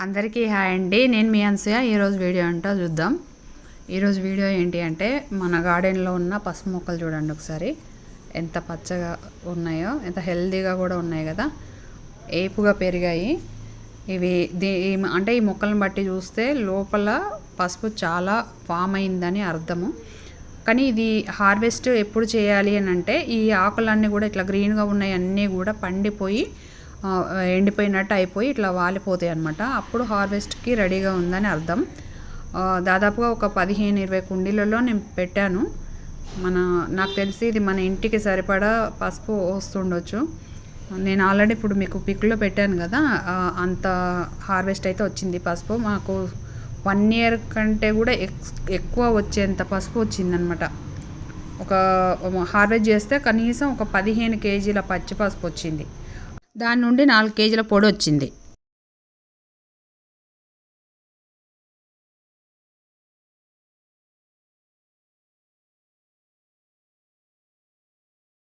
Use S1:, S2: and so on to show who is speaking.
S1: అందరికీ హాయ్ అండి. నేను మీ అనసూయ. ఈరోజు వీడియో ఏంటో చూద్దాం. ఈరోజు వీడియో ఏంటి అంటే మన గార్డెన్లో ఉన్న పసుపు మొక్కలు చూడండి ఒకసారి. ఎంత పచ్చగా ఉన్నాయో, ఎంత హెల్తీగా కూడా ఉన్నాయి కదా, ఏపుగా పెరిగాయి ఇవి. అంటే ఈ మొక్కలను బట్టి చూస్తే లోపల పసుపు చాలా ఫామ్ అయిందని అర్థము. కానీ ఇది హార్వెస్ట్ ఎప్పుడు చేయాలి అని అంటే ఈ ఆకులన్నీ కూడా ఇట్లా గ్రీన్గా ఉన్నాయి అన్నీ కూడా పండిపోయి ఎండిపోయినట్టు అయిపోయి ఇట్లా వాలిపోతాయి అన్నమాట. అప్పుడు హార్వెస్ట్కి రెడీగా ఉందని అర్థం. దాదాపుగా ఒక 15-20 కుండీలలో నేను పెట్టాను. నాకు తెలిసి ఇది మన ఇంటికి సరిపడా పసుపు వస్తుండొచ్చు. నేను ఆల్రెడీ ఇప్పుడు మీకు పిక్లో పెట్టాను కదా, అంత హార్వెస్ట్ అయితే వచ్చింది పసుపు. మాకు 1 ఇయర్ కంటే కూడా ఎక్కువ వచ్చేంత పసుపు వచ్చిందనమాట. ఒక హార్వెస్ట్ చేస్తే కనీసం ఒక 15 కేజీల పచ్చి పసుపు వచ్చింది. దాని నుండి 4 కేజీల పొడి వచ్చింది.